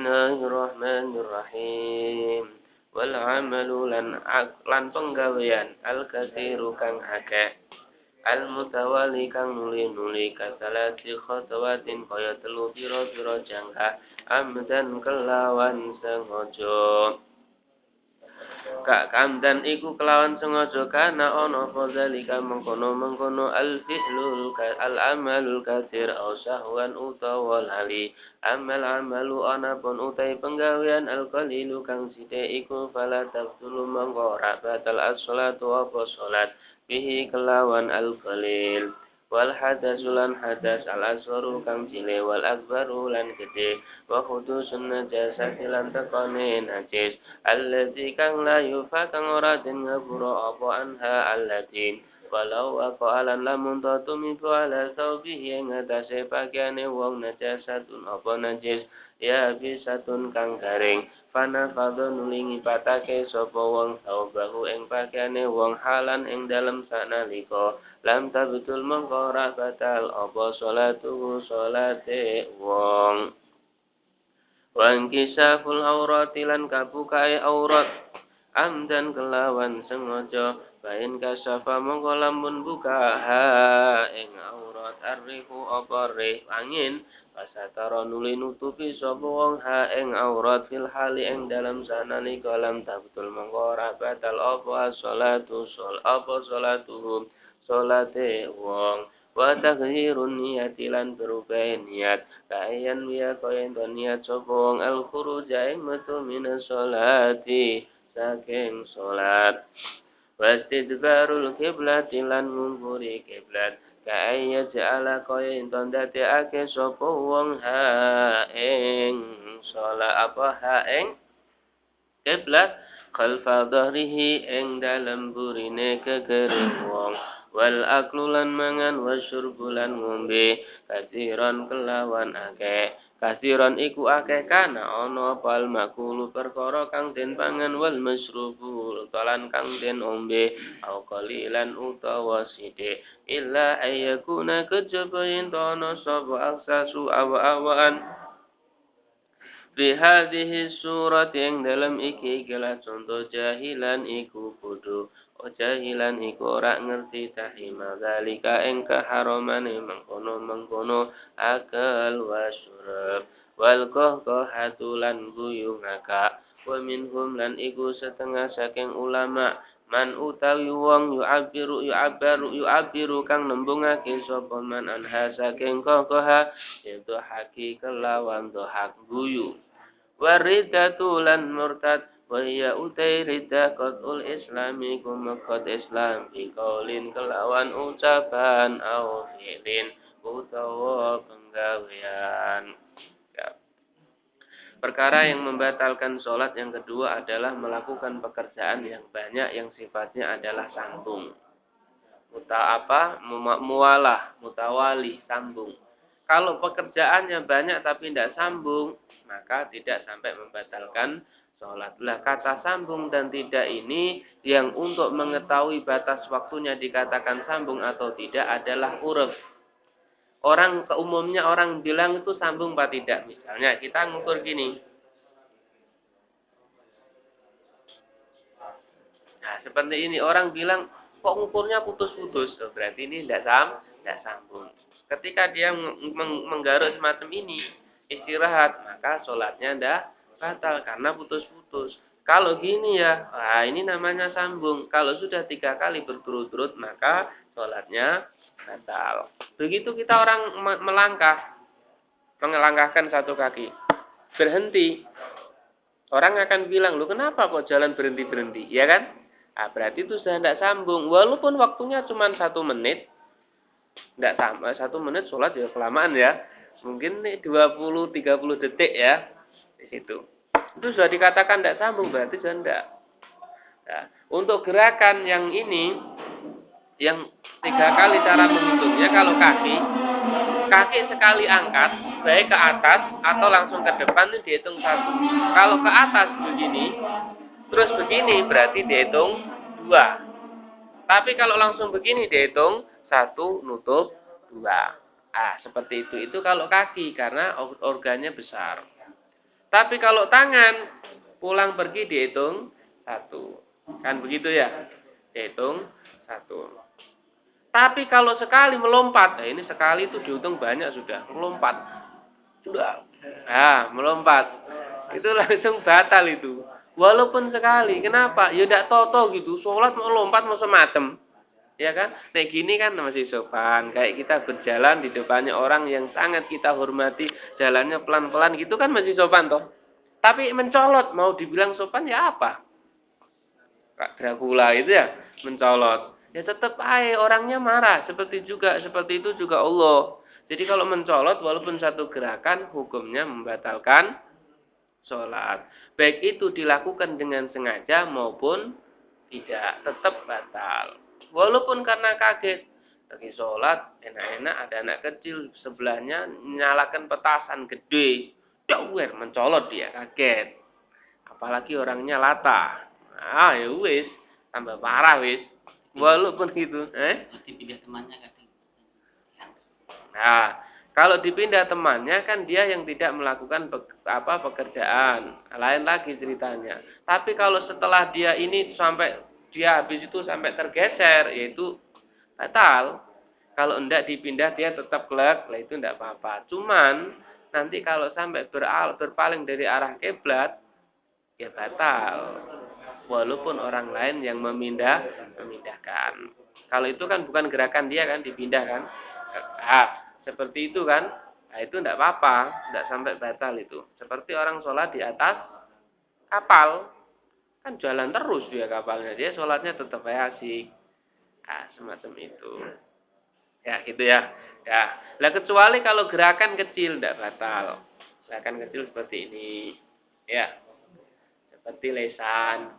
Bismillahirrahmanirrahim. Wal amalu lan penggawean al-katsiru kang akeh. Al-mutawali kang nuli-nuli kasalati khotawatin kaya telu pira-pira jangka amdan kelawan sengaja. Kak kamdan iku kelawan sengaja kana ana fadzalika mengkono-mengkono al-fi'lul al-amalul katsir au sahwan utawa lali amalu ana pun utai penggawean al-qalilu kang sithik iku fala tabtulu mongko ora batal as-shalatu apa salat bihi kelawan al-qalil wal hadasul hadas al-asgharu kang cilik wal akbaru lan gedhe wa khudusun najasati lan tekone najis allazi kang la yufa kang ora den ngapura apa anha allati walau aqalan lamun tatumiku ala saubihi ing atase pakaiane wong najasatun apa najis ya bisatun kang garing fana fadho nulingi patake sapa wong saubahu ing pakaiane wong halan ing dalem sanalika lam tabtul mongko ora batal apa salate wong Wangkisaful aurati lan kabukae aurat amdan kelawan sengaja bain kasafa mongko lamun buka ha ing aurat arrihu apa rih angin pasatara nuli nutupi sapa wong ha ing aurat fil hali ing dalam sanalika lam tabtul mongko ora batal apa salate wong wa taghirun niyati lan berubah niat kayan wiya kaya ento niat sapa wong al khuruja ing metu minas sholati saking salat wastidbarul qiblat lan ngumpuri kiblat kaya ja'ala kaya ento ndadekake sapa wong ha ing salat apa ha ing kiblat khalfa dhahrihi ing dalem burine kegering wong wal aklulan mangan wasyurbulan ngombe kasiron kelawan akeh kasiron iku akeh kana ana pal makulu perkara kang den pangan wal masrubu talan kang den ombe au qalilan utawa sithik illa ayyakuna kejaba yen ana sapa aksasu awa-awaan bihadhihi surat yang dalam iki kelas contoh jahilan iku bodoh jahilan iku ora ngerti tahima zalika ing kaharamane mengkono akal wasyurab wal qahqahatulan guyu ngakak wa minhum lan iku setengah saking ulama man utawi wong yu'abiru kang nembungake sapa man anha saking qahqaha yaitu haki kelawan dohak guyu waridatu lan murtad wa hiya utai ridda qatul islami kumakot islam bi qaulin kelawan ucapan au fi'lin utawa penggawean ya. Perkara yang membatalkan sholat yang kedua adalah melakukan pekerjaan yang banyak yang sifatnya adalah sambung mualah mutawali sambung. Kalau pekerjaannya banyak tapi tidak sambung maka tidak sampai membatalkan sholat. Lah kata sambung dan tidak ini yang untuk mengetahui batas waktunya dikatakan sambung atau tidak adalah uruf. Umumnya orang bilang itu sambung apa tidak. Misalnya kita ngukur gini. Nah seperti ini orang bilang kok ngukurnya putus-putus. Berarti ini tidak sambung. Ketika dia menggaruk semacam ini istirahat, maka sholatnya ndak batal karena putus-putus. Kalau gini ya, ini namanya sambung. Kalau sudah 3 kali berturut-turut, maka sholatnya batal. Begitu kita orang melangkahkan 1 kaki, berhenti. Orang akan bilang, lu kenapa kok jalan berhenti-berhenti? Ya kan? Nah, berarti itu sudah tidak sambung. Walaupun waktunya cuma 1 menit, tidak sama 1 menit sholat ya kelamaan ya. Mungkin 20-30 detik ya di situ. Itu sudah dikatakan tidak sambung berarti sudah tidak. Nah, untuk gerakan yang ini yang 3 kali cara menghitungnya kalau kaki sekali angkat baik ke atas atau langsung ke depan itu dihitung 1. Kalau ke atas begini terus begini berarti dihitung 2. Tapi kalau langsung begini dihitung 1 nutup 2. Seperti itu. Itu kalau kaki karena organnya besar. Tapi kalau tangan pulang pergi dihitung 1. Kan begitu ya? Dihitung 1. Tapi kalau sekali melompat, nah ini sekali itu dihitung banyak sudah, melompat. Sudah. Melompat. Itu langsung batal itu. Walaupun sekali. Kenapa? Ya tidak toto gitu. Sholat mau lompat mau semacam. Ya kan? Nah gini kan masih sopan. Kayak kita berjalan di depannya orang yang sangat kita hormati. Jalannya pelan-pelan gitu kan masih sopan toh. Tapi mencolot. Mau dibilang sopan ya apa? Kak Dracula itu ya mencolot. Ya tetap aja orangnya marah. Seperti itu juga Allah. Jadi kalau mencolot walaupun satu gerakan hukumnya membatalkan sholat. Baik itu dilakukan dengan sengaja maupun tidak, tetap batal. Walaupun karena kaget lagi sholat, enak-enak ada anak kecil sebelahnya nyalakan petasan gede, dawer mencolot dia kaget. Apalagi orangnya lata. Ya wis, tambah parah wis. Walaupun gitu, dipindah temannya kan. Nah, kalau dipindah temannya kan dia yang tidak melakukan pekerjaan. Lain lagi ceritanya. Tapi kalau setelah dia ini sampai dia habis itu sampai tergeser, yaitu batal. Kalau enggak dipindah dia tetap kelak, lah itu enggak apa-apa. Cuman nanti kalau sampai berpaling dari arah kiblat, ya batal. Walaupun orang lain yang memindahkan. Kalau itu kan bukan gerakan dia kan dipindah kan. Seperti itu kan. Nah, itu tidak apa-apa, tidak sampai batal itu. Seperti orang sholat di atas kapal. Kan jalan terus dia kapalnya. Dia sholatnya tetap asik. Semacam itu. Ya, gitu ya. Ya. Lah kecuali kalau gerakan kecil tidak batal. Gerakan kecil seperti ini. Ya. Seperti lesan.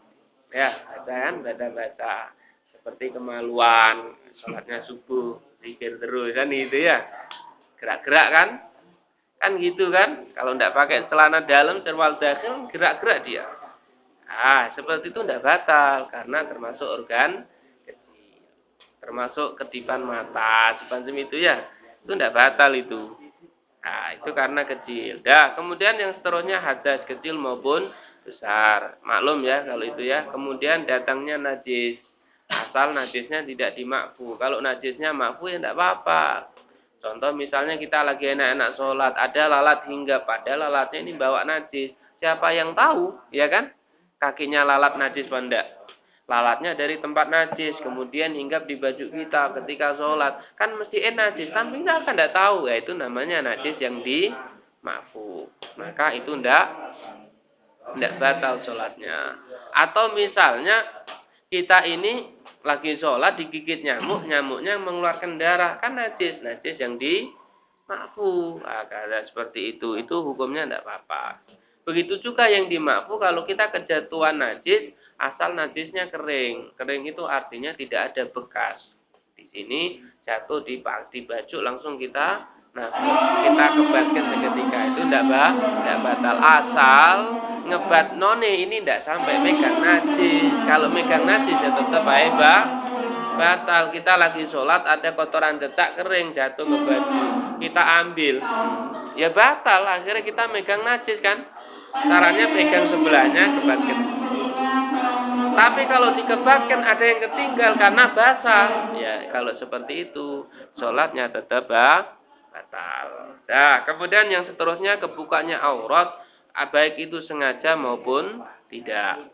Ya, baca. Seperti kemaluan. Sholatnya subuh. Zikir terus kan itu ya. Gerak-gerak kan gitu kan. Kalau tidak pakai celana dalam serwal dakhil gerak-gerak dia. Seperti itu tidak batal karena termasuk organ kecil, termasuk kedipan mata semacam itu ya, itu tidak batal itu. Itu karena kecil. Kemudian yang seterusnya hadas kecil maupun besar, maklum ya kalau itu ya. Kemudian datangnya najis, asal najisnya tidak dimakfu. Kalau najisnya makfu ya tidak apa-apa. Contoh misalnya kita lagi enak-enak sholat, ada lalat hinggap, padahal lalatnya ini bawa najis. Siapa yang tahu, ya kan? Kakinya lalat najis apa enggak? Lalatnya dari tempat najis, kemudian hinggap di baju kita ketika sholat. Kan mesti najis, kan kita kan tidak tahu. Ya itu namanya najis yang dimakfu. Maka itu tidak batal sholatnya. Atau misalnya kita ini lagi sholat digigit nyamuk, nyamuknya mengeluarkan darah, kan najis yang dimakfu. Karena seperti itu hukumnya tidak apa-apa. Begitu juga yang dimakfu kalau kita kejatuhan najis, asal najisnya kering. Kering itu artinya tidak ada bekas. Di sini jatuh di baju langsung kita kebatkan seketika, itu tidak batal. Asal ngebat none ini tidak sampai megang najis. Kalau megang najis ya tetap batal. Kita lagi sholat ada kotoran detak kering jatuh ke baju, kita ambil, ya batal. Akhirnya kita megang najis kan. Caranya pegang sebelahnya kebatkan. Tapi kalau dikebatkan ada yang ketinggal karena basah, ya kalau seperti itu sholatnya tetap batal. Kemudian yang seterusnya kebukanya aurat, baik itu sengaja maupun tidak.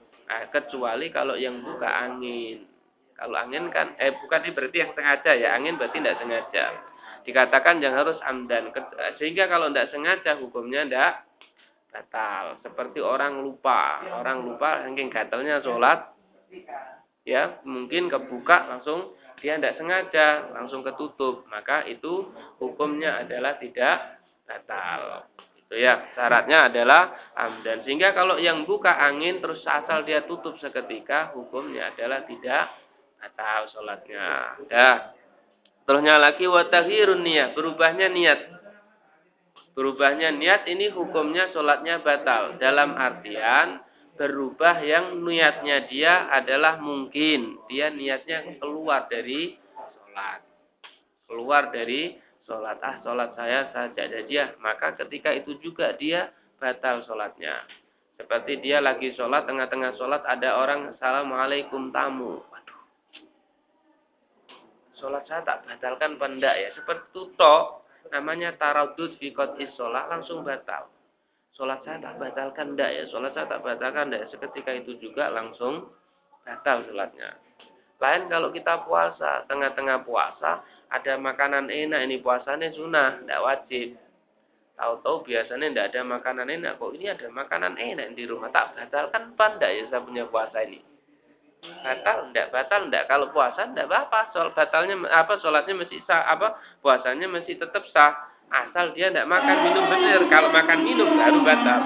Kecuali kalau yang buka angin. Kalau angin kan, bukan ini berarti yang sengaja ya, angin berarti tidak sengaja. Dikatakan yang harus amdan. Sehingga kalau tidak sengaja hukumnya tidak batal. Seperti orang lupa saking gatalnya sholat, ya mungkin kebuka langsung dia tidak sengaja langsung ketutup, maka itu hukumnya adalah tidak batal. Itu ya, syaratnya adalah amdan. Sehingga kalau yang buka angin terus asal dia tutup seketika, hukumnya adalah tidak batal sholatnya. Terusnya lagi watahirun niat, berubahnya niat ini hukumnya sholatnya batal. Dalam artian berubah yang niatnya dia adalah mungkin. Dia niatnya keluar dari sholat. Sholat saya saja dia. Maka ketika itu juga dia batal sholatnya. Seperti dia lagi sholat, tengah-tengah sholat ada orang assalamualaikum tamu. Waduh, sholat saya tak batalkan apa enggak ya? Seperti itu toh, namanya taradud fi qad'is sholat langsung batal. Sholat saya tak batalkan enggak ya? Sholat saya tak batalkan enggak ya? Seketika itu juga langsung batal sholatnya. Lain kalau kita puasa, tengah-tengah puasa ada makanan enak, ini puasanya sunnah, enggak wajib. Tahu-tahu biasanya tidak ada makanan enak, kok ini ada makanan enak di rumah, tak batalkan apa enggak ya saya punya puasa ini? Batal enggak, kalau puasa enggak apa-apa, sholatnya masih sah, puasanya masih tetap sah, asal dia enggak makan minum benar. Kalau makan minum baru batal.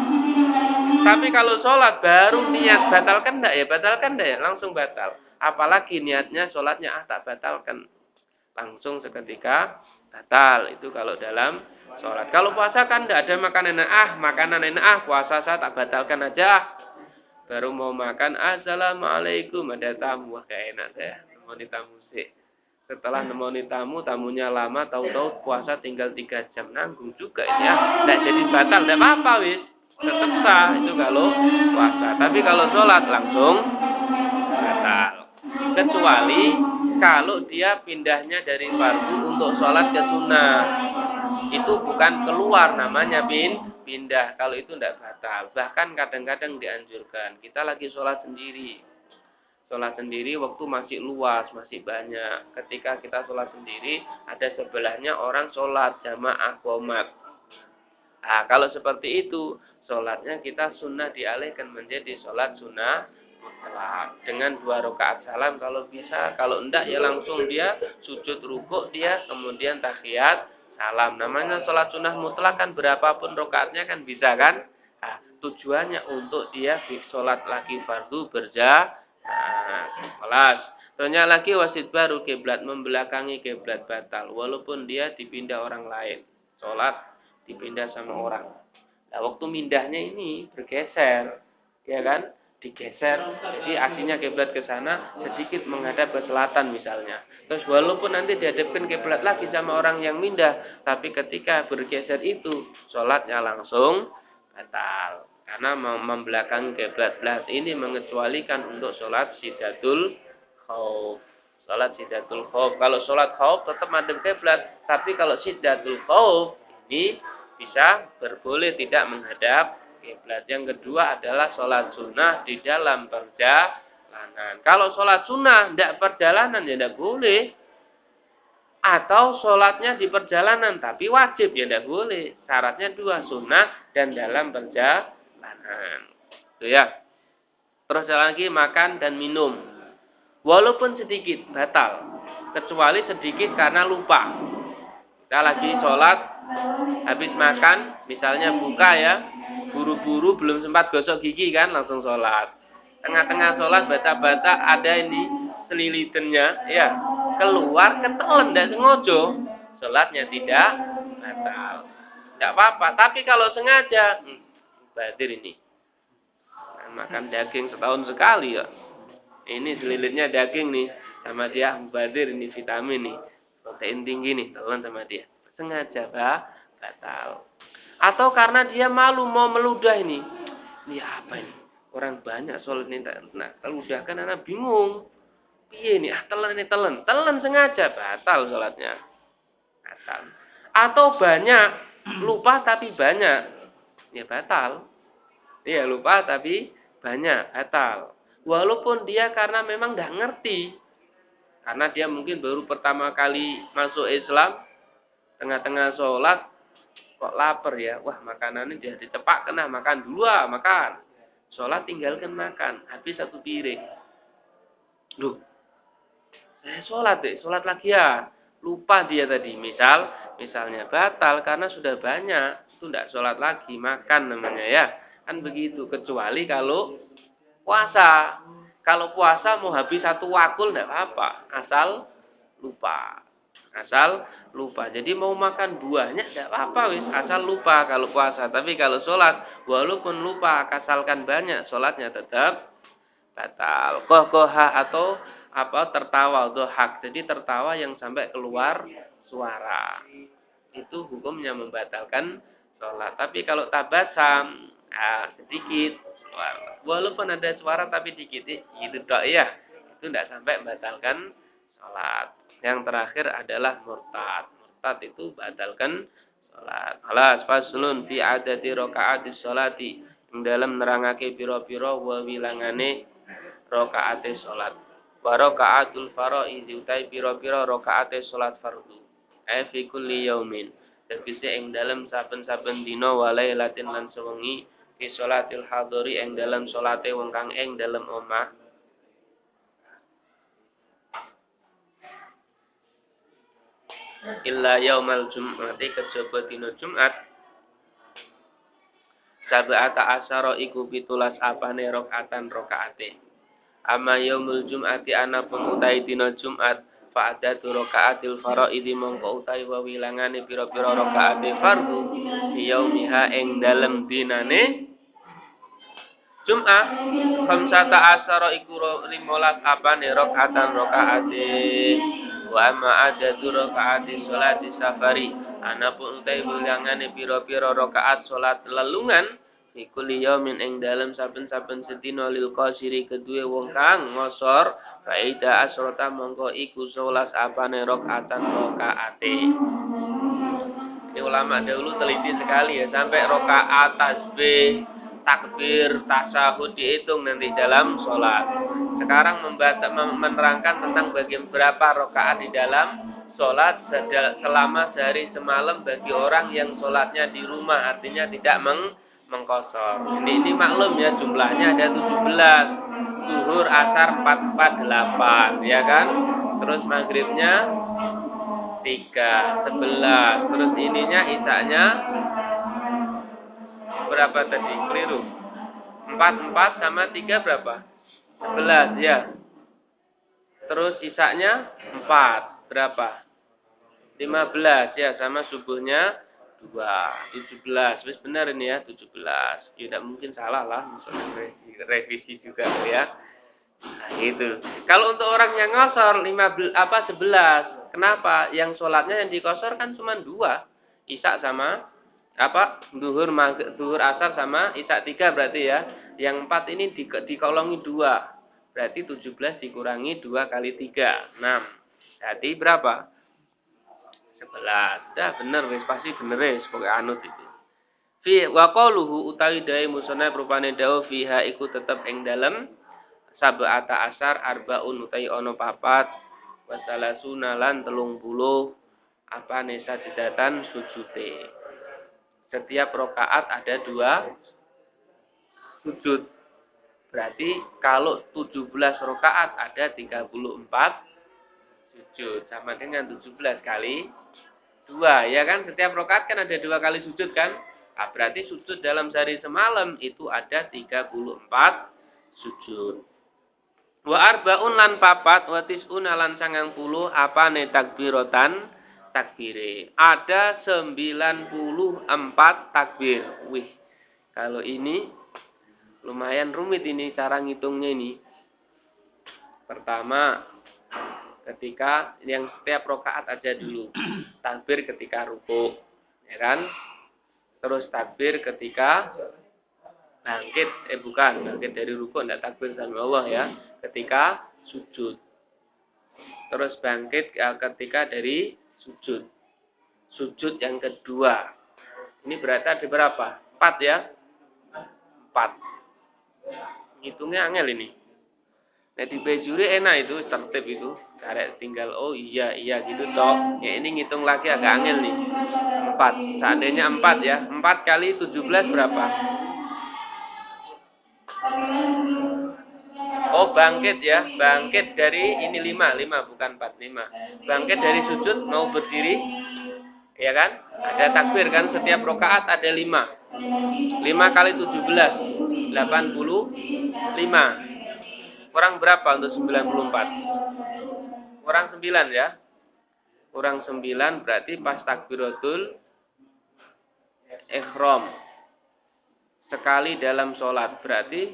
Tapi kalau sholat baru niat batalkan enggak ya? Batalkan enggak ya? Langsung batal. Apalagi niatnya sholatnya tak batalkan, langsung seketika batal. Itu kalau dalam sholat. Kalau puasa kan tidak ada makanan enak, puasa saya tak batalkan aja. Baru mau makan, assalamualaikum, ada tamu, wah gak enak saya, nemoni tamu sih. Setelah nemoni tamu, tamunya lama, tahu-tahu puasa tinggal 3 jam, nanggung juga ini ya. Tidak jadi batal, tidak apa-apa wis, tetap sah itu kalau puasa. Tapi kalau sholat langsung batal. Kecuali kalau dia pindahnya dari fardu untuk sholat ke sunnah. Itu bukan keluar, namanya pindah. Kalau itu tidak batal. Bahkan kadang-kadang dianjurkan. Kita lagi sholat sendiri. Sholat sendiri waktu masih luas, masih banyak. Ketika kita sholat sendiri, ada sebelahnya orang sholat jamaah qomat. Nah, kalau seperti itu, sholatnya kita sunnah dialihkan menjadi sholat sunnah mutlak. Dengan 2 rakaat salam kalau bisa. Kalau enggak ya langsung dia sujud rukuk dia, kemudian tahiyat salam. Namanya sholat sunnah mutlak kan berapapun rakaatnya kan bisa kan. Nah, tujuannya untuk dia sholat lagi fardu berjamaah. Soalnya lagi wasit baru kiblat, membelakangi kiblat batal. Walaupun dia dipindah orang lain. Sholat dipindah sama orang. Nah, waktu mindahnya ini bergeser. Ya kan? Digeser. Jadi aslinya kiblat ke sana, sedikit menghadap ke selatan misalnya. Terus walaupun nanti dihadapkan kiblat lagi sama orang yang mindah, tapi ketika bergeser itu, sholatnya langsung batal. Karena membelakangi kiblat. Ini mengecualikan untuk sholat sidatul khauf. Sholat sidatul khauf. Kalau sholat khauf tetap madhep kiblat. Tapi kalau sidatul khauf ini bisa boleh tidak menghadap kiblat. Yang kedua adalah sholat sunnah di dalam perjalanan. Kalau sholat sunnah tidak perjalanan ya tidak boleh. Atau sholatnya di perjalanan tapi wajib ya tidak boleh. Syaratnya 2, sunnah dan dalam perjalanan. Itu ya. Terus lagi makan dan minum. Walaupun sedikit batal. Kecuali sedikit karena lupa. Kita lagi sholat, habis makan, misalnya buka ya. Buru-buru belum sempat gosok gigi kan langsung sholat. Tengah-tengah sholat bata-bata ada ini selilitannya ya keluar ketelan tidak sengaja, sholatnya tidak batal. Tidak apa-apa. Tapi kalau sengaja, badir ini. Makan daging setahun sekali ya. Ini selilitnya daging nih sama dia badir ini vitamin nih, protein tinggi nih telan sama dia. Sengaja batal. Atau karena dia malu mau meludah ini. Ini apa ini? Orang banyak sholat ini. Nah, meludahkan anak bingung. Iya ini, telan ini telan. Telan sengaja, batal sholatnya. Batal. Atau banyak, lupa tapi banyak. Ya batal. Iya lupa tapi banyak, batal. Walaupun dia karena memang nggak ngerti. Karena dia mungkin baru pertama kali masuk Islam. Tengah-tengah sholat. Kok lapar ya, wah makanannya dia ditepak kena makan dulu makan. Sholat tinggalkan makan, habis 1 piring. Loh, saya sholat lagi ya. Lupa dia tadi, misalnya batal karena sudah banyak, itu tidak sholat lagi, makan namanya ya. Kan begitu, kecuali kalau puasa. Kalau puasa mau habis 1 wakul tidak apa-apa, asal lupa. Jadi mau makan buahnya tidak apa-apa wis, asal lupa kalau puasa. Tapi kalau sholat, walaupun lupa, asalkan banyak, sholatnya tetap batal. Kohkoha atau tertawa, dohak. Jadi tertawa yang sampai keluar suara. Itu hukumnya membatalkan sholat. Tapi kalau tabasam, sedikit, walaupun ada suara tapi dikit, itu dok ya, itu tidak sampai membatalkan sholat. Yang terakhir adalah murtad. Murtad itu batalkan sholat. Alas faslun fi adati rakaati sholati, ing dalam nerangake pira-pira wilangane rakaate sholat. Wa rakaatul faraidzi utai pira-pira rakaate sholat fardu. Fi kulli yaumin. Tegese ing dalam saben-saben dina walailatin lan sewengi fi sholatil hadiri ing dalam salate wong kang ing dalam omah. Illa yaumal jum'ati kejaba dina Jumat. Sab'ata asyara iku 17 apane rakaatan rakaate. Amma yaumul jum'ati ana pemutai dina Jumat fa'adatu rakaatil faraidi mongko utawi wawilangane pira-pira rakaate fardu yaumiha ing dalem dinane Jumat khamsata asyara iku 15 apane rakaatan rakaate. Wa amma adadu rakaati sholati safari anapun utai wilangane pira-pira rakaat salat lelungan iku liyamin ing dalem saben-saben sedina lil qasiri kedue wong kang ngosor faida asrota mongko iku 11 apane rakaatan rakaate. Ini ulama dahulu teliti sekali ya sampai rakaat tasbih takbir tasahud dihitung nanti dalam sholat. Sekarang menerangkan tentang bagian berapa rakaat di dalam sholat selama sehari semalam bagi orang yang sholatnya di rumah, artinya tidak mengkosor. Ini maklum ya jumlahnya ada 17. Zuhur, asar 448 ya kan. Terus maghribnya 3, 11. Terus ininya isanya berapa tadi? Keliru. 4 sama 3 berapa? 11 ya. Terus isaknya 4. Berapa? 15 ya, sama subuhnya 2. 17. Wis benar ini ya, 17. Tidak mungkin salah lah, misalnya revisi juga ya. Nah, itu. Kalau untuk orang yang ngosor 11. Kenapa? Yang sholatnya yang dikosor kan cuma 2. Isak sama duhur asar sama isak 3 berarti ya. Yang 4 ini dikolongi 2. Berarti 17 dikurangi 2 kali 3. 6. Jadi berapa? 11. Dah bener wis pasti bener wis pokoke anut itu. Fi wa qaluhu utawi dae musana rupane dawuh fiha iku tetep ing dalem sab'ata asar arbaun utawi ana 4 wa salasuna lan 30 apane sajidatan sujute. Setiap rakaat ada 2 sujud. Berarti kalau 17 rakaat ada 34 sujud. Sama dengan 17 kali 2. Ya kan? Setiap rakaat kan ada 2 kali sujud kan? Nah, berarti sujud dalam sehari semalam itu ada 34 sujud. Wa arbaun lan 4 wa tis'una lan 90 apane takbiratan takbire. Ada 94 takbir. Wih. Kalau ini lumayan rumit ini cara ngitungnya ini. Pertama, ketika yang setiap rakaat ada dulu takbir ketika ruku, ya kan? Terus takbir ketika bangkit, bangkit dari ruku, enggak takbir sama Allah ya. Ketika sujud. Terus bangkit ketika dari sujud. Sujud yang kedua. Ini berarti ada berapa? 4 ya? 4. Ngitungnya angel ini. Nah di bejuri enak itu, tertib itu. Karek tinggal iya gitu toh. Ya ini ngitung lagi agak angel nih. 4. Seandainya 4 ya. 4 kali 17 berapa? Oh bangkit ya. Bangkit dari ini 5 bukan 4, 5. Bangkit dari sujud mau berdiri. Ya kan? Ada takbir kan. Setiap rakaat ada 5. 5 kali 17. 85. Kurang berapa untuk 94? Kurang 9 ya. Kurang 9 berarti pas takbiratul ihram. Sekali dalam sholat. Berarti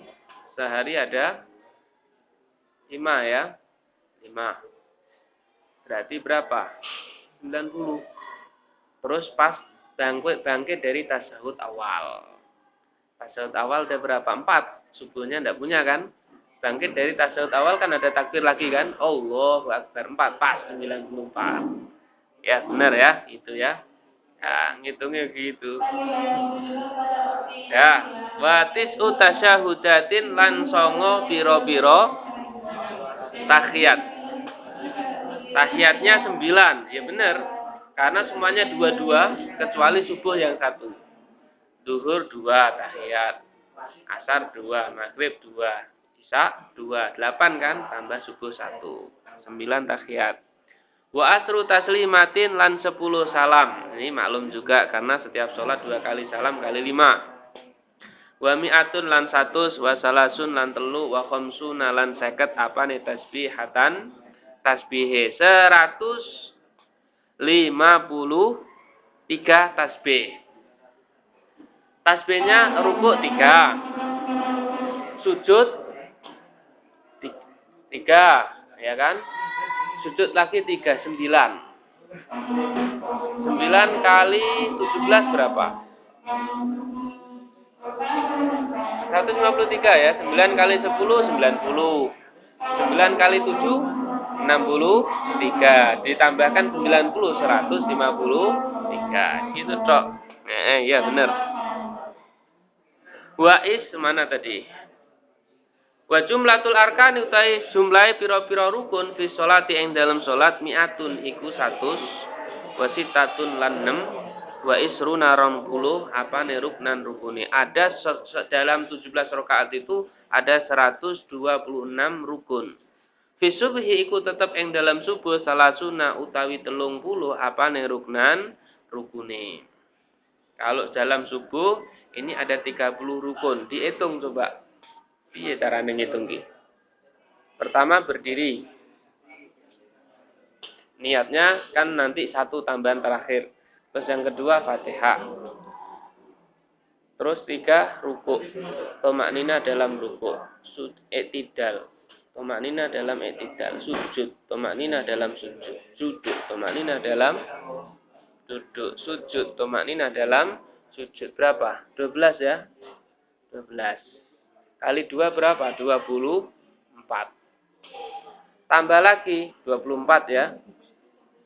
sehari ada 5 ya. 5. Berarti berapa? 90. Terus pas bangkit dari tasyahud awal. Tasyahud awal ada berapa? 4. Subuhnya ndak punya kan? Bangkit dari tasyahud awal kan ada takbir lagi kan? Allahu Akbar 4 pas 94. Ya benar ya, itu ya. Ya, ngitungnya gitu. Ya, watis utasyahudatin lan songo piro-piro tahiyat. Tahiyatnya 9, ya benar. Karena semuanya 2-2 kecuali subuh yang 1. Duhur 2 tahiyat. Asar 2, maghrib 2, isya 2, 8 kan, tambah subuh 1. 9 tahiyat. Wa asru taslimatin lan 10 salam. Ini maklum juga karena setiap sholat 2 kali salam kali 5. Wa mi'atun lan 100, wa salasun lan 3, wa khamsuna lan 50 apane tasbihatan tasbihe 153 tasbih. Tasbihnya rukuk 3. Sujud 3, ya kan? Sujud lagi 3, 9. 9 kali 17 berapa? 153 ya. 9 kali 10, 90. 9 kali 7, 63. Ditambahkan 90, 153. Gitu tok. Ya benar. Wa'is mana tadi? Wa jumlatul arkan utai jumlahe pira-pira rukun fi sholati ing dalam salat mi'atun iku 100 wa sitatun lan 6 wa isruna 20 apane ruknan rukune. Ada dalam 17 rakaat itu ada 126 rukun. Fi subhi iku tetep ing dalam subuh salasuna utawi 30 apane ruknan rukune. Kalau dalam subuh ini ada 30 rukun. Dihitung coba. Piye carane ngitung ki? Pertama berdiri. Niatnya kan nanti 1 tambahan terakhir. Terus yang kedua Fatihah. Terus 3 rukuk. Tomaknina dalam rukuk. I'tidal. Tomaknina dalam i'tidal. Sujud. Tomaknina dalam sujud. Duduk. Tomaknina dalam duduk. Sujud. Tomaknina dalam sujud. Berapa? 12 ya? 12. Kali 2 berapa? 24. Tambah lagi 24 ya.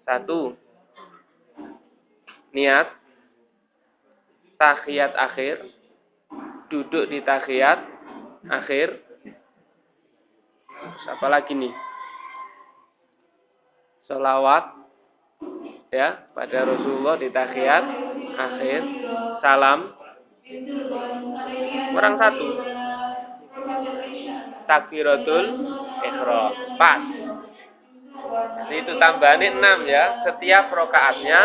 1. Niat. Tahiyat akhir. Duduk di tahiyat akhir. Apa lagi nih? Sholawat. Ya. Pada Rasulullah di tahiyat akhir. Salam. Kurang 1. Takbiratul ihram. Pas. Jadi itu tambahannya 6 ya. Setiap rokaatnya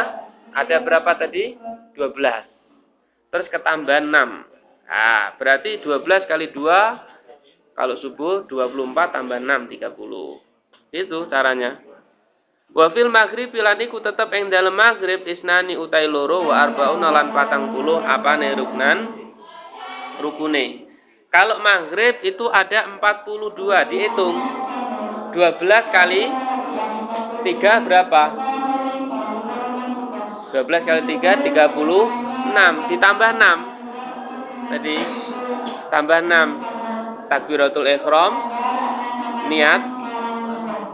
ada berapa tadi? 12. Terus ketambahan 6. Nah, berarti 12 kali 2 kalau subuh 24 tambah 6 30. Itu caranya. Wa fil maghrib lan iku tetep ing dalem maghrib isnani utai loro wa arbauna lan 40 apane ruknan rukune. Kalau maghrib itu ada 42, dihitung. 12 kali 3 berapa? 12 kali 3, 36. Ditambah 6. Tadi, tambah 6. Takbiratul ihram, niat,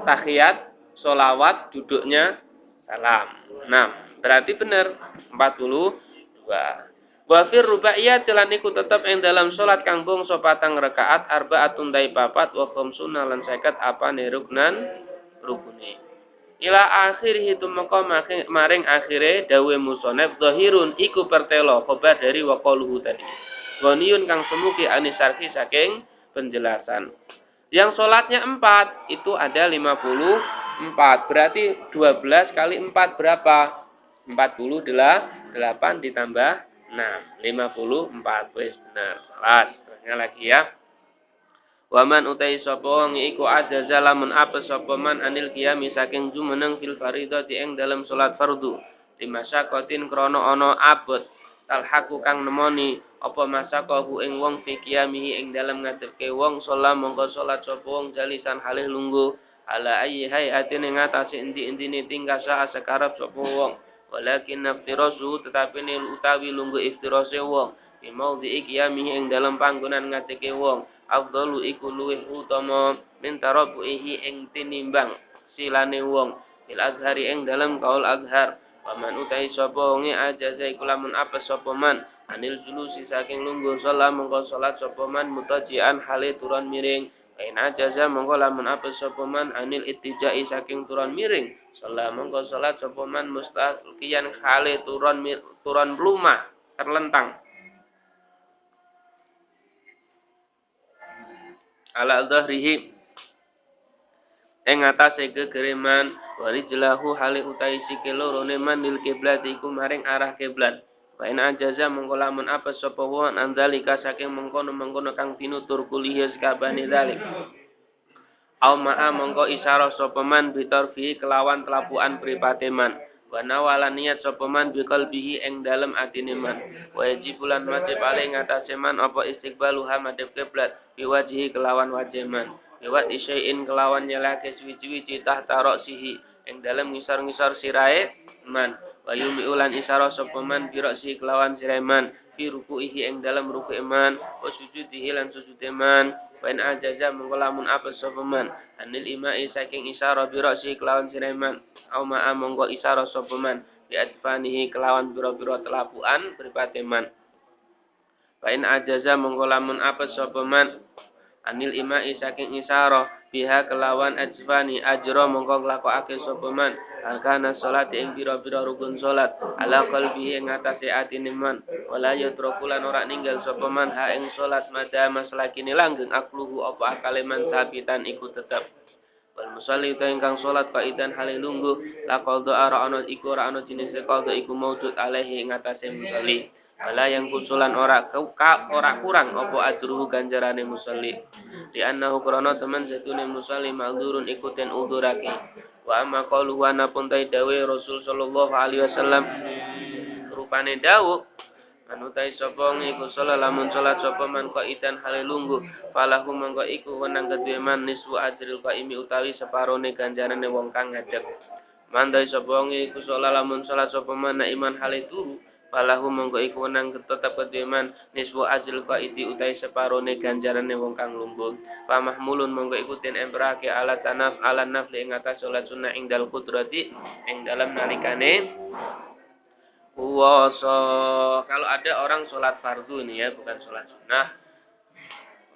tahiyat, sholawat, duduknya, salam. 6. Berarti benar, 42. Wafir rubaiyat lan iku tetep ing dalam salat kang bangsa 4 rakaat arbaatun dai papat wa khamsuna lan 50 apane ruknan rukune. Ila akhir hitu maka maring akhire dawe musonef zahirun iku pertelo khobar dari waqaluhu tadi. Ghaniyun kang semuki anisarhi saking penjelasan. Yang salatnya 4 itu ada 54. Berarti 12 kali 4 berapa? 48 ditambah 6, 54. Wis bener. Salah. Terusnya lagi ya. Waman utai sapa wong iku ajaza lamun apes sapa man anil qiyami saking jumeneng fil fardhati ing dalam salat fardu. Dimasyakotin krana ana abot. Talhaku kang nemoni apa masakahu ing wong fi qiyamihi ing dalam ngadepke wong salat mongko salat sapa wong jalisan halih lungguh ala ayyi hayatin ing atase endi-endine tingkah sakarep sapa wong. Walakin naftirasu tetapi ini utawi lungguh iftirase wong fi maudhi'i qiyamihi ing dalam panggonan ngateke wong afdalu iku luwih utama min tarabbuhi ing tinimbang silane wong fil azhari ing dalam kaul azhar. Paman utai sapa wonge ajaza iku lamun apes sapa man anil julusi saking lungguh salat mengko salat sapa man mutajian hale turun miring. Kain ajaza mengko lamun apes sapa man anil ittijai saking turun miring. Salat mengko salat sapa man mustaqiyan hale turun lumah terlentang. Ala dhahrihi ing atase gegereman warijlahu hale utai sikil lorone manil kiblat iku maring arah kiblat. Wa in ajaza mengko lamun apes sapa wong andalika saking mengkono-mengkono kang tinutur kuliah sakabane dalik. Au ma'a mengko isyarah sapa man bitarfi kelawan telapuan pripate man. Wa nawala niat sapa man biqalbihi ing dalem atine man. Wa yajibulan wajib ale ngatasé man apa istiqbaluha madhep kiblat biwajhi kelawan wajh man. Lewat isya'in kelawan nyelake suwi-suwi tahta roksihi ing dalem ngisor-ngisor sirahe man. Wa yumi'ulan isyarah sapa man bi roksi kelawan sirahe man fi ruku'ihi ing dalem ruku' man wa sujudihi lan sujude man. Wa in ajaza mengko lamun apes sapa man anil ima'i saking isyarah bi roksi kelawan sirahe man au ma'a mengko isyarah sapa man bi adfanihi kelawan biro-biro telapuan pripate man. Wa in ajaza mengko lamun apes sapa man anil ima'i saking isyarah biha kelawan ajfani ajra mongko nglakokake sapa man arkana salat ing pira-pira rukun salat ala qalbihi ing atase atine man wala yatrakulan ora ninggal sapa man ha ing salat madama selakine langgeng akluhu apa akale man sabitan iku tetep. Wal musalli ta ingkang salat kaidan hale lungguh la qadha ara ana iku ora ana jenis qadha iku maujud alaihi ing atase musalli. Wala yang kusulan ora kurang apa ajruhu ganjarane musalli. Di annahu krana teman satune musalli ma'dzurun ikutin udurake. Wa amma qaluhu anapun ta dawe Rasul sallallahu alaihi wasallam rupane dawuh anutai sapa iku salat lamun salat sapa man qaidan hale lungguh falahu mangko iku wenang kedue man nisfu ajril qaimi utawi separone ganjarane wong kang ngadeg. Mandai sapa iku salat lamun salat sapa man iman hale turu falahu mongko iku wenang tetep kedeman niswa ajil qaidi utai separone ganjarane wong kang lungguh. Fa mahmulun mongko iku den emprake ala tanaf ala nafli ing atas salat sunah ing dal qudrati ing dalam nalikane puasa. Kalau ada orang salat fardu ini ya, bukan salat sunah.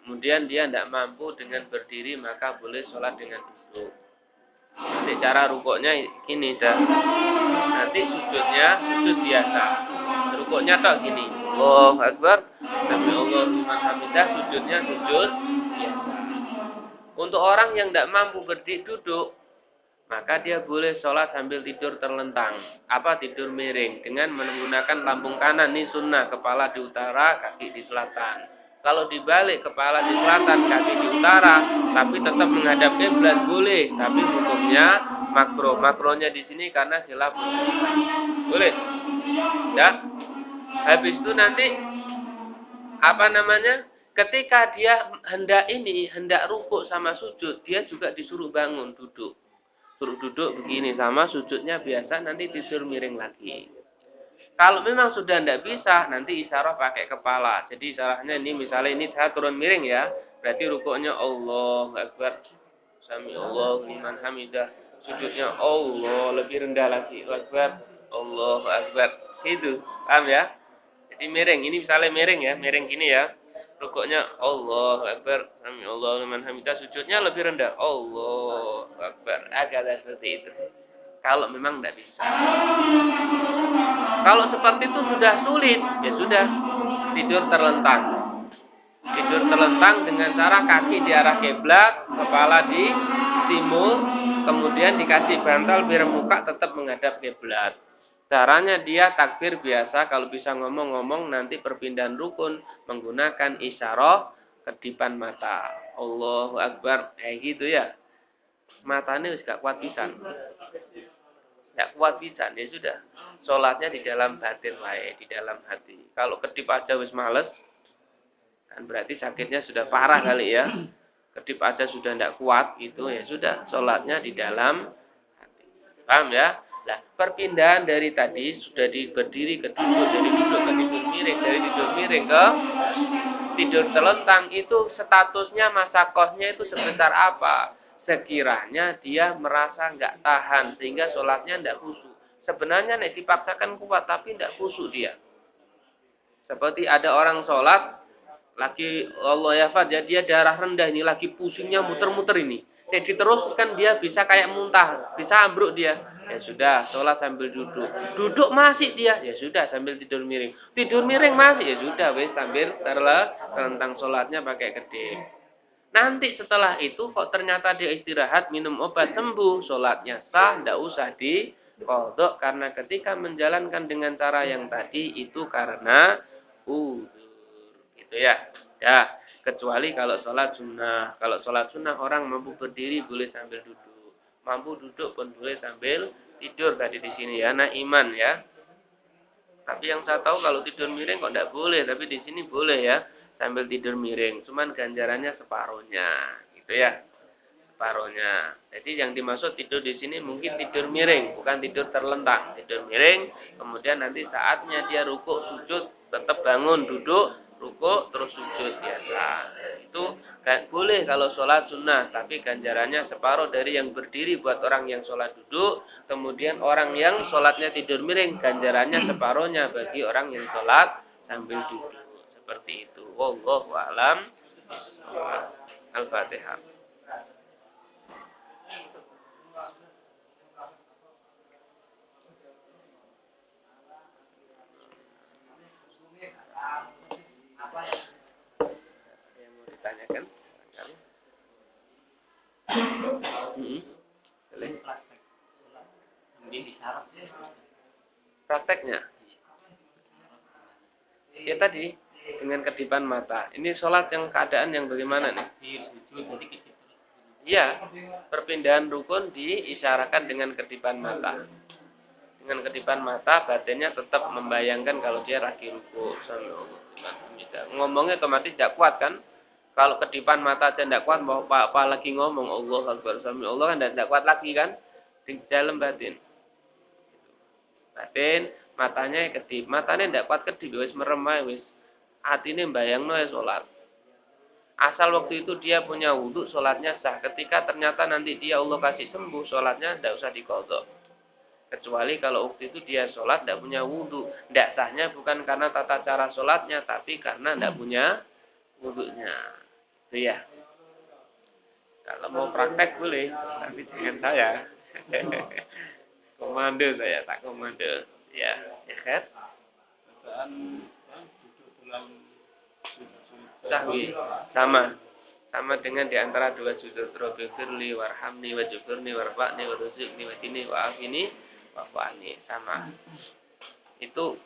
Kemudian dia tidak mampu dengan berdiri maka boleh salat dengan duduk. Nanti cara rukuknya ini dah. Nanti sujudnya sujud biasa. Rukuknya tak gini. Allahu Akbar. Sami Allahu liman hamidah. Sujudnya sujud biasa. Untuk orang yang tidak mampu berdiri duduk, maka dia boleh sholat sambil tidur terlentang. Apa tidur miring dengan menggunakan lambung kanan ini sunnah, kepala di utara, kaki di selatan. Kalau dibalik kepala di selatan, kaki di utara, tapi tetap menghadap kiblat boleh, tapi hukumnya makro. Makronya di sini karena khilaf. Boleh. Ya. Habis itu nanti ketika dia hendak rukuk sama sujud, dia juga disuruh bangun duduk. Suruh duduk begini sama sujudnya biasa, nanti tidur miring lagi. Kalau memang sudah tidak bisa, nanti isyarah pakai kepala. Jadi isyarahnya ini misalnya ini saya turun miring ya, berarti rukuknya Allahu Akbar. Sami Allahu liman hamidah. Sujudnya Allah lebih rendah lagi. Akbar. Allahu Akbar. Itu, paham ya? Jadi miring, ini misalnya miring ya, miring gini ya. Rukuknya Allahu Akbar. Sami Allahu liman hamidah. Sujudnya lebih rendah. Allahu Akbar. Agak seperti itu. Kalau memang tidak bisa. Kalau seperti itu sudah sulit, ya sudah tidur terlentang. Tidur terlentang dengan cara kaki di arah kiblat, kepala di timur, kemudian dikasih bantal biar muka tetap menghadap kiblat. Caranya dia takbir biasa, kalau bisa ngomong-ngomong nanti perpindahan rukun menggunakan isyarah kedipan mata. Allahu Akbar, gitu ya. Matanya wis gak kuat pisan. Gak kuat pisan, ya sudah. Sholatnya di dalam batin wae, di dalam hati. Kalau kedip aja wis males, kan berarti sakitnya sudah parah kali ya. Kedip aja sudah tidak kuat, itu ya sudah. Sholatnya di dalam hati. Paham ya? Nah, perpindahan dari tadi sudah berdiri ke duduk, dari duduk ke tidur miring, dari tidur miring ke tidur telentang, itu statusnya masakohnya itu sebesar apa? Sekiranya dia merasa nggak tahan sehingga sholatnya nggak khusyuk. Sebenarnya nih dipaksakan kuat tapi nggak khusyuk dia. Seperti ada orang sholat lagi Allah ya Fad, dia darah rendah ini lagi pusingnya muter-muter ini. Jadi terus kan dia bisa kayak muntah, bisa ambruk dia. Ya sudah, sholat sambil duduk. Duduk masih dia, ya sudah sambil tidur miring. Tidur miring masih, ya sudah wes sambil tentang sholatnya pakai kedip. Nanti setelah itu kok ternyata dia istirahat, minum obat sembuh, sholatnya sah, tidak usah diqodok karena ketika menjalankan dengan cara yang tadi itu karena gitu ya. Ya, kecuali kalau sholat sunnah. Kalau sholat sunnah orang mampu berdiri boleh sambil duduk. Mampu duduk pun boleh sambil tidur tadi di sini ya. Nah iman ya. Tapi yang saya tahu kalau tidur miring kok tidak boleh. Tapi di sini boleh ya. Sambil tidur miring. Cuman ganjarannya separuhnya. Gitu ya. Separuhnya. Jadi yang dimaksud tidur di sini mungkin tidur miring. Bukan tidur terlentang. Tidur miring. Kemudian nanti saatnya dia rukuk, sujud. Tetap bangun, duduk. Rukuk terus sujud biasa. Itu boleh kalau sholat sunnah, tapi ganjarannya separuh dari yang berdiri buat orang yang sholat duduk. Kemudian orang yang sholatnya tidur miring, ganjarannya separuhnya bagi orang yang sholat sambil duduk. Seperti itu. Wallahu a'lam. Al-Fatihah. Yang mau ditanyakan? Prakteknya. Ya tadi dengan kedipan mata. Ini sholat yang keadaan yang bagaimana nih? Iya, perpindahan rukun diisyaratkan dengan kedipan mata. Dengan kedipan mata, batinnya tetap membayangkan kalau dia lagi ruku. Ngomongnya otomatis tidak kuat kan? Kalau kedipan mata aja tidak kuat, mau apa lagi ngomong Allah Akbar sami Allah kan tidak kuat lagi kan? Di dalam batin. Batin, matanya kedip, matanya tidak kuat kedip, wis meremai wis. Hatine mbayangno ya salat. Asal waktu itu dia punya wudhu, sholatnya sah. Ketika ternyata nanti dia Allah kasih sembuh, sholatnya tidak usah diqodho. Kecuali kalau waktu itu dia sholat tidak punya wudhu. Tidak sahnya bukan karena tata cara sholatnya, tapi karena tidak punya wudhunya. Itu ya. Kalau mau praktek boleh, tapi dengan saya. Komando saya, tak komando. Ya, ya kan? Sahwi sama dengan diantara dua sujud Rabbighfirli warhamni wajburni warfa'ni warzuqni wadini wa'afini wa'fa'ni sama. Itu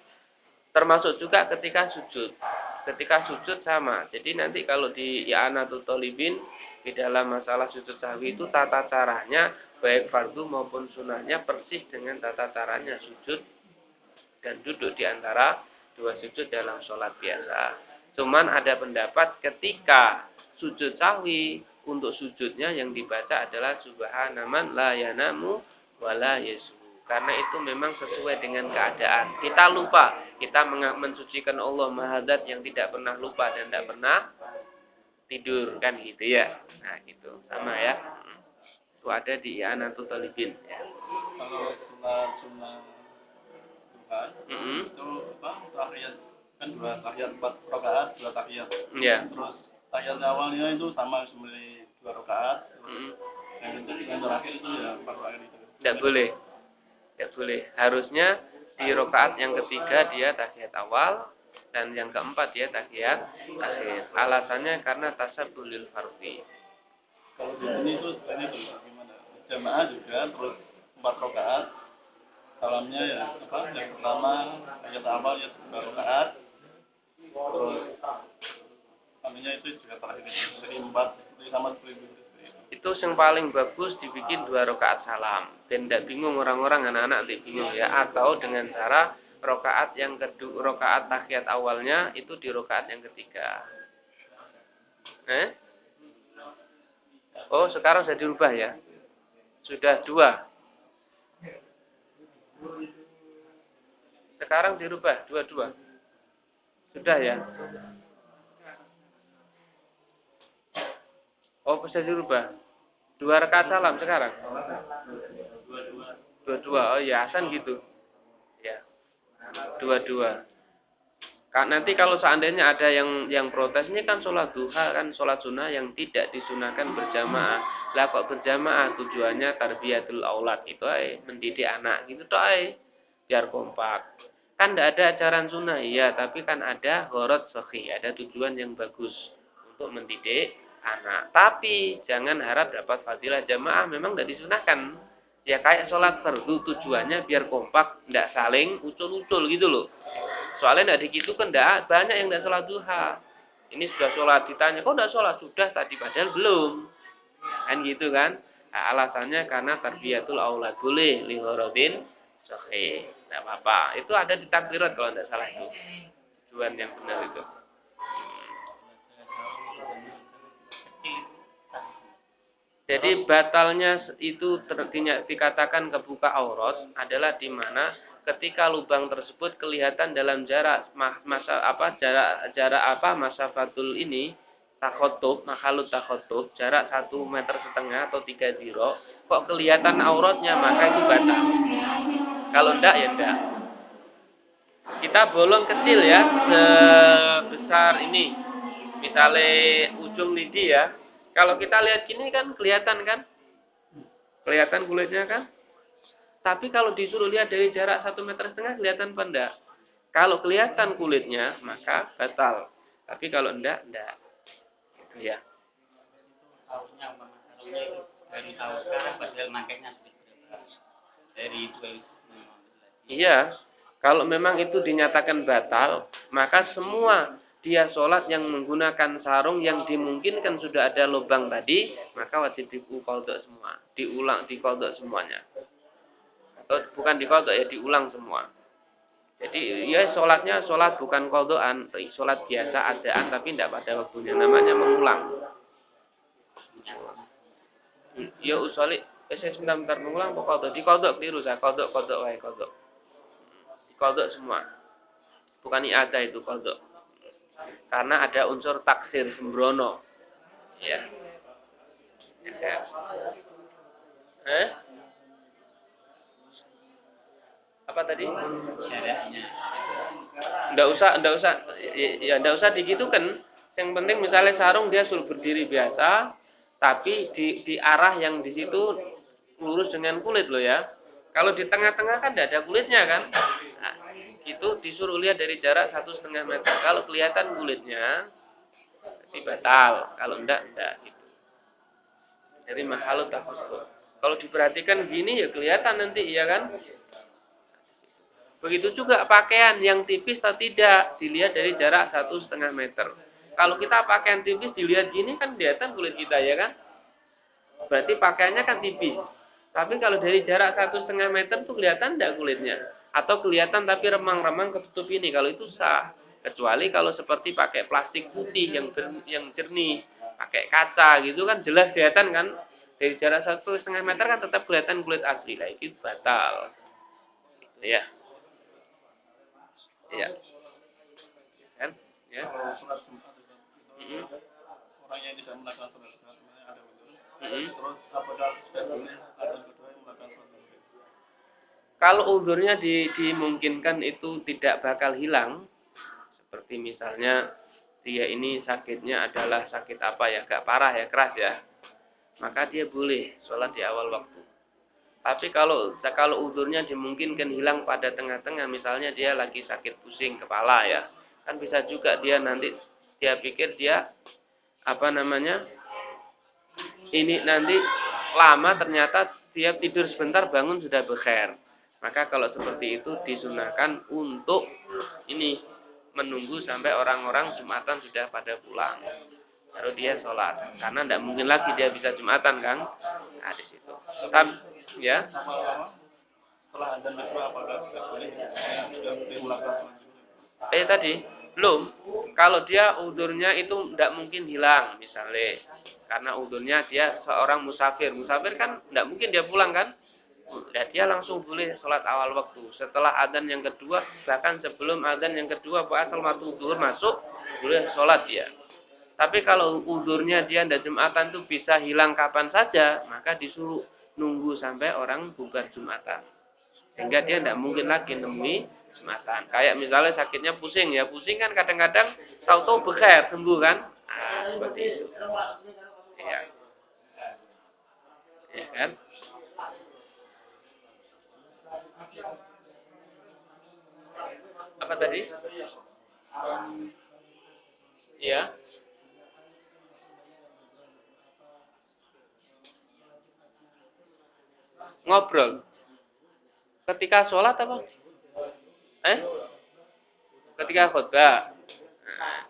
termasuk juga ketika sujud. Ketika sujud sama. Jadi nanti kalau di I'anatul Thalibin di dalam masalah sujud sahwi itu tata caranya baik fardu maupun sunnahnya persis dengan tata caranya sujud dan duduk di antara dua sujud dalam sholat biasa. Cuman ada pendapat ketika sujud sahwi untuk sujudnya yang dibaca adalah subhanaman la yanamu wala yesu. Karena itu memang sesuai dengan keadaan. Kita lupa, kita mensucikan Allah Mahadat yang tidak pernah lupa dan tidak pernah tidur kan gitu ya. Nah gitu sama ya. Itu ada di I'anatul Thalibin. Ya. Kalau sunnah itu apa? Tahiyat kan dua tahiyat 4 rakaat, 2 tahiyat. Iya. Terus tahiyat awalnya itu sama seperti 2 rakaat. Yang terakhir itu ya 4 rakaat itu. Tidak boleh. Tidak boleh. Harusnya di rakaat yang ketiga dia tahiyat awal dan yang keempat dia tahiyat akhir. Alasannya karena tasabbulil fardhi. Kalau di sini itu sebenarnya gimana? Jamaah juga terus 4 rakaat. Salamnya ya apa? Yang pertama tahiyat awal ya 2 rakaat. Terus salamnya itu juga terakhir jadi 4 sama seperti itu. Itu yang paling bagus dibikin 2 rakaat salam. Dan tidak bingung orang-orang anak-anak nanti bingung ya. Atau dengan cara rakaat yang kedua, rakaat tahiyat awalnya itu di rakaat yang ketiga. Oh sekarang sudah dirubah ya. Sudah 2. Sekarang dirubah dua-dua. Sudah ya? Oh, bisa dirubah. 2 rakaat salam sekarang. Dua-dua. Oh iya, Hasan gitu. Ya. Dua-dua. Nanti kalau seandainya ada yang protes, ini kan sholat duha, kan sholat sunnah yang tidak disunahkan berjamaah. Lah kok berjamaah, tujuannya tarbiyatul aulad, itu mendidik anak gitu toh biar kompak. Kan tidak ada ajaran sunnah, iya, tapi kan ada ghorad sahih, ada tujuan yang bagus untuk mendidik anak. Tapi jangan harap dapat fadilah jamaah, memang tidak disunahkan. Ya kayak sholat fardu, tujuannya biar kompak, tidak saling ucul-ucul gitu loh. Soalnya tidak dikitu kan tidak banyak yang tidak sholat duha. Ini sudah sholat, ditanya, kok tidak sholat? Sudah tadi, padahal belum. Kan gitu kan. Nah, alasannya karena tarbiyatul aulad, boleh li gharadin sahih. Tidak apa-apa. Itu ada di takbirat kalau tidak salah itu. Tujuan yang benar itu. Jadi batalnya itu dikatakan kebuka aurat adalah di mana ketika lubang tersebut kelihatan dalam jarak masafatul ini takhotub, makhalut takhotub, jarak 1,5 meter atau 3 ziro, kok kelihatan auratnya, maka itu batal. Kalau enggak ya enggak. Kita bolong kecil ya, sebesar ini, misalnya ujung lidi ya. Kalau kita lihat gini kan kelihatan kan, kelihatan kulitnya kan. Tapi kalau disuruh lihat dari jarak 1,5 meter kelihatan apa enggak? Kalau kelihatan kulitnya maka batal. Tapi kalau enggak. Gitu ya. Dari tahu sekarang padahal nangkeknya dari itu. Iya. Kalau memang itu dinyatakan batal, maka semua dia sholat yang menggunakan sarung yang dimungkinkan sudah ada lubang tadi, maka wajib diqadha semua, diqadha semuanya. Atau bukan diqadha ya, diulang semua. Jadi ya sholatnya sholat bukan qadhaan, sholat biasa adaan tapi tidak pada waktunya, namanya mengulang. Ya usoli, saya sebentar mengulang pokoknya diqadha keliru saya, qadha wae qadha. Diqadha semua. Bukan i'adah itu qadha. Karena ada unsur taksir sembrono. Ya. Apa tadi? Enggak usah. Ya enggak usah digitukan. Yang penting misalnya sarung dia suruh berdiri biasa, tapi di arah yang di situ lurus dengan kulit loh ya. Kalau di tengah-tengah kan tidak ada kulitnya kan. Nah, itu disuruh lihat dari jarak 1,5 meter. Kalau kelihatan kulitnya, berarti batal. Kalau enggak gitu. Jadi makhalut takhotub. Kalau diperhatikan gini ya kelihatan nanti, iya kan? Begitu juga pakaian yang tipis atau tidak dilihat dari jarak 1,5 meter. Kalau kita pakaian tipis dilihat gini kan kelihatan kulit kita ya kan? Berarti pakaiannya kan tipis. Tapi kalau dari jarak 1,5 meter tuh kelihatan enggak kulitnya? Atau kelihatan tapi remang-remang ketutup ini, kalau itu sah. Kecuali kalau seperti pakai plastik putih yang jernih, pakai kaca gitu kan jelas kelihatan kan? Dari jarak 1,5 meter kan tetap kelihatan kulit asli. Nah, itu batal. Ya. Ya. Kan? Ya. Orang yang tidak melakukan sholat sebenarnya ada betul. Terus apakah sudah boleh ada kedua yang melakukan sholat? Kalau uzurnya dimungkinkan itu tidak bakal hilang, seperti misalnya dia ini sakitnya adalah sakit apa ya, agak parah ya, keras ya, maka dia boleh sholat di awal waktu. Tapi kalau uzurnya dimungkinkan hilang pada tengah-tengah, misalnya dia lagi sakit pusing kepala ya, kan bisa juga dia nanti dia pikir dia ini nanti lama, ternyata dia tidur sebentar bangun sudah bekhair. Maka kalau seperti itu disunahkan untuk ini menunggu sampai orang-orang Jumatan sudah pada pulang, baru dia sholat. Karena tidak mungkin lagi dia bisa Jumatan kan? Nah di situ. Ya. Setelah adzan kedua apakah sudah boleh melakukan sholat? Tadi belum. Kalau dia udurnya itu tidak mungkin hilang, misalnya karena udurnya dia seorang musafir kan tidak mungkin dia pulang kan? Nah, dia langsung boleh sholat awal waktu. Setelah adzan yang kedua, bahkan sebelum adzan yang kedua, asal waktu zuhur masuk, boleh sholat dia. Tapi kalau udurnya dia dan Jumatan itu bisa hilang kapan saja, maka disuruh nunggu sampai orang bubar Jumatan. Sehingga dia tidak mungkin lagi nemui Jumatan. Kayak misalnya sakitnya pusing ya, pusing kan kadang-kadang tahu-tahu bekhair sembuh kan? Nah, seperti itu. Ya. Ya kan? Apa tadi? Ya. Ngobrol. Ketika sholat apa? Ketika khutbah. Nah,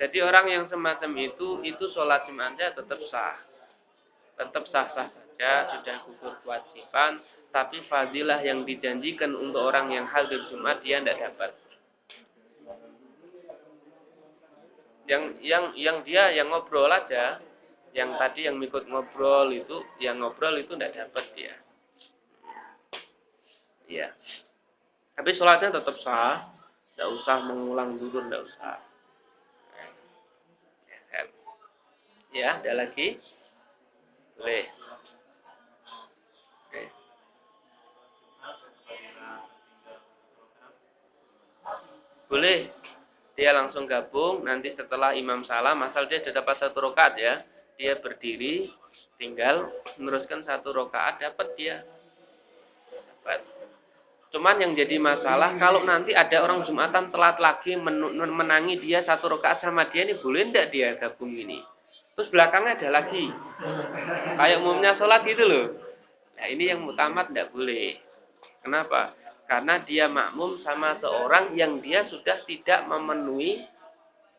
jadi orang yang semacam itu sholat Jumatnya tetap sah. Tetap sah-sah saja, sudah gugur kewajiban. Tapi fadilah yang dijanjikan untuk orang yang hadir Jumat dia tidak dapat. Yang dia yang ngobrol aja, yang tadi yang ikut ngobrol itu, yang ngobrol itu tidak dapat dia. Iya. Tapi sholatnya tetap sah, tidak usah mengulang zuhur, tidak usah. Ya, ada lagi? Boleh. Oke. Boleh. Dia langsung gabung, nanti setelah imam salam, asal dia sudah dapat 1 rakaat ya, dia berdiri, tinggal meneruskan 1 rakaat, dapat dia. Dapat. Cuman yang jadi masalah, kalau nanti ada orang Jumatan telat lagi menangi dia 1 rakaat sama dia, ini boleh tidak dia gabung ini? Terus belakangnya ada lagi. Kayak umumnya sholat gitu loh. Nah ini yang mutamat tidak boleh. Kenapa? Karena dia makmum sama seorang yang dia sudah tidak memenuhi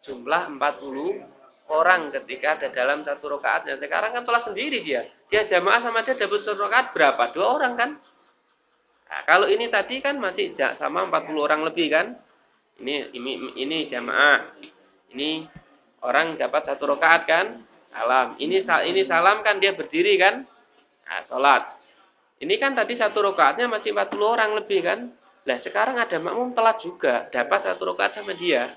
jumlah 40 orang ketika ada dalam 1 rakaat. Nah, sekarang kan sholat sendiri dia. Dia jamaah sama dia dapat 1 rakaat berapa? 2 orang kan? Nah, kalau ini tadi kan masih sama 40 orang lebih kan? Ini jamaah. Ini orang dapat 1 rakaat kan? Salam. Ini salam kan dia berdiri kan? Nah, sholat. Ini kan tadi 1 rakaatnya masih 40 orang lebih kan? Lah sekarang ada makmum telat juga, dapat 1 rakaat sama dia.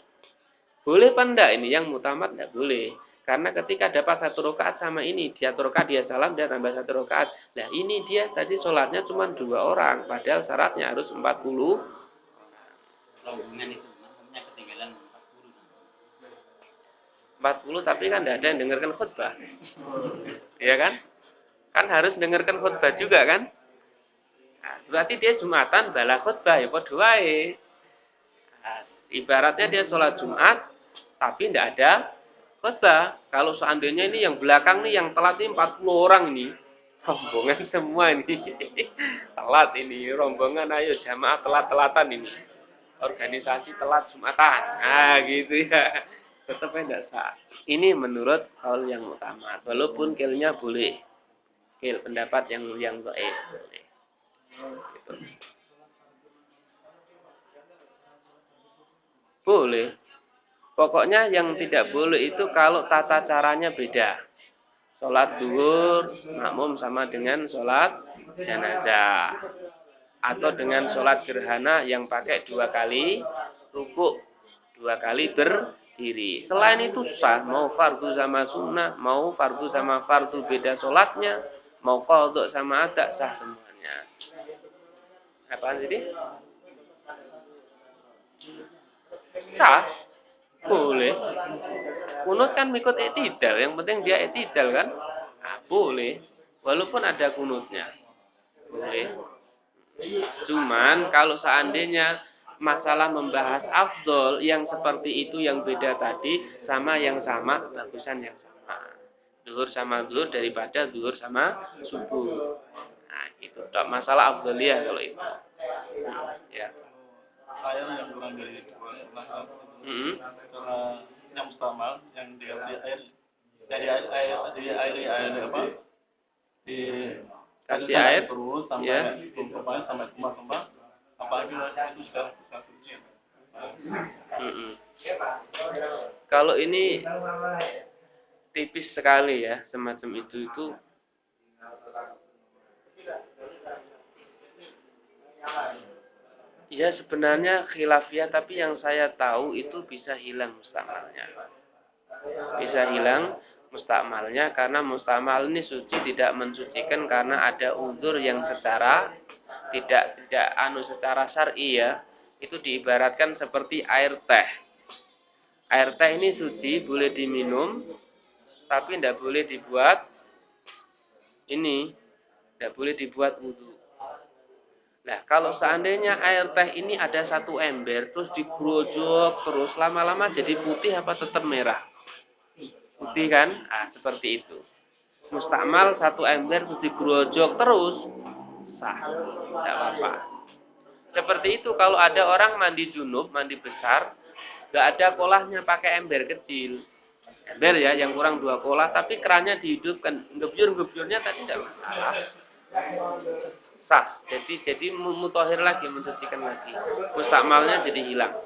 Boleh apa enggak ini? Yang mutamat enggak boleh. Karena ketika dapat 1 rakaat sama ini, dia 1 rakaat dia salam, dia tambah 1 rakaat. Nah ini dia tadi sholatnya cuma 2 orang, padahal syaratnya harus 40. Rombongan itu, makmumnya ketinggalan 40 tapi kan tidak ada yang dengarkan khutbah. Iya kan? Kan harus dengarkan khutbah juga kan? Nah, berarti dia Jumatan bala khutbah ya padha wae. Nah, ibaratnya dia sholat Jumat tapi tidak ada khutbah. Kalau seandainya ini yang belakang nih yang telat ini 40 orang ini, rombongan semua ini. Telat ini, rombongan ayo jamaah telat-telatan ini. Organisasi telat Jumatan. Nah, gitu ya. Tetap tidak sah. Ini menurut kaul yang utama. Walaupun kilnya boleh. Kil pendapat yang dhaif boleh. Gitu. Boleh. Pokoknya yang tidak boleh itu kalau tata caranya beda. Sholat zuhur makmum sama dengan sholat jenazah. Atau dengan sholat gerhana yang pakai 2 kali rukuk, 2 kali berdiri. Selain itu sah, mau fardu sama sunnah, mau fardu sama fardu beda sholatnya, mau qadha sama ada sah semuanya. Apaan sih? Sah, boleh. Kunut kan ikut i'tidal, yang penting dia i'tidal kan? Nah, boleh, walaupun ada kunutnya, boleh. Cuman kalau seandainya masalah membahas afdol yang seperti itu yang beda tadi sama yang sama, bagusan yang sama. Zuhur sama zuhur daripada zuhur sama subuh. Nah, itu masalah afdoliyah kalau itu. Ya. Saya yang kurang dari yang mustamal yang di air apa? Di Kasih air terus sampai ya. Sampai tumpah-tumpah apalagi itu sudah suci. Kalau ini tipis sekali ya semacam itu Ya sebenarnya khilafiyah, tapi yang saya tahu itu bisa hilang mustakmalnya. Bisa hilang mustakmalnya karena mustakmal ini suci tidak mensucikan karena ada uzur yang secara tidak secara syar'i ya. Itu diibaratkan seperti air teh. Air teh ini suci, boleh diminum, tapi tidak boleh dibuat tidak boleh dibuat wudu. Nah, kalau seandainya air teh ini ada satu ember, terus digerojok terus, lama-lama jadi putih apa tetap merah? Putih kan? Seperti itu. Mustakmal satu ember terus digerojok terus, sah, tidak apa-apa. Seperti itu kalau ada orang mandi junub, mandi besar, nggak ada kolahnya, pakai ember kecil. Ember ya, yang kurang 2 kolah, tapi kerannya dihidupkan, gebyur-gebyurnya tadi tidak masalah. Sah, jadi mutahhir lagi, mensucikan lagi. Mustakmalnya jadi hilang.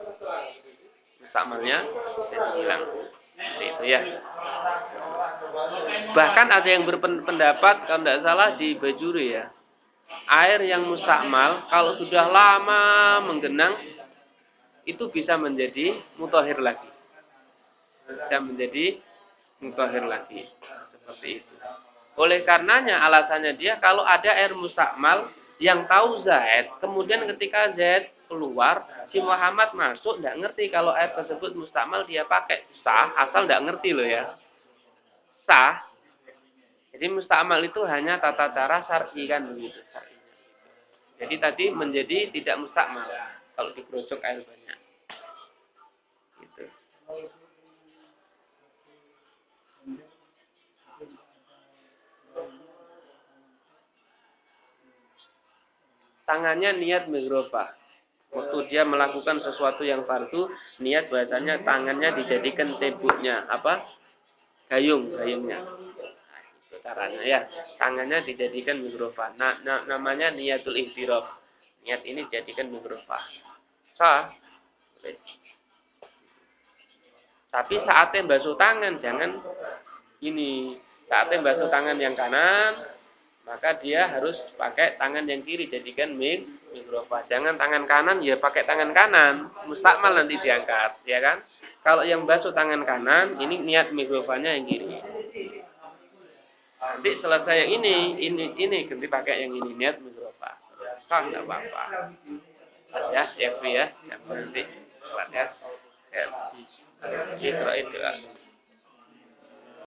Mustakmalnya jadi hilang. Seperti itu ya. Bahkan ada yang berpendapat, kalau tidak salah di Bajuri ya, air yang mustakmal kalau sudah lama menggenang itu bisa menjadi mutahhir lagi. Bisa menjadi mutahhir lagi. Seperti itu. Oleh karenanya alasannya dia kalau ada air mustakmal yang tahu Zaid, kemudian ketika Zaid keluar, si Muhammad masuk, tidak ngerti kalau air tersebut mustakmal dia pakai. Sah, asal tidak ngerti loh ya. Sah. Jadi mustakmal itu hanya tata cara syar'i kan begitu. Jadi tadi menjadi tidak mustakmal kalau digerojok air banyak. Gitu. Tangannya niat migrofah. Waktu dia melakukan sesuatu yang fardu, niat bahasanya tangannya dijadikan tebuknya, gayungnya. Nah, itu caranya ya. Tangannya dijadikan migrofah. Namanya niatul ihtiraf. Niat ini dijadikan migrofah. Sah. Tapi saatnya basuh tangan, jangan ini. Saatnya basuh tangan yang kanan, maka dia harus pakai tangan yang kiri, jadikan migrofah. Jangan tangan kanan, ya pakai tangan kanan. Mustakmal nanti diangkat, ya kan? Kalau yang basuh tangan kanan, ini niat migrofahnya yang kiri. Nanti selesai yang ini ganti pakai yang ini, niat migrofah. Sah, nggak apa-apa. Ya, ya, nanti. Ya. Itu.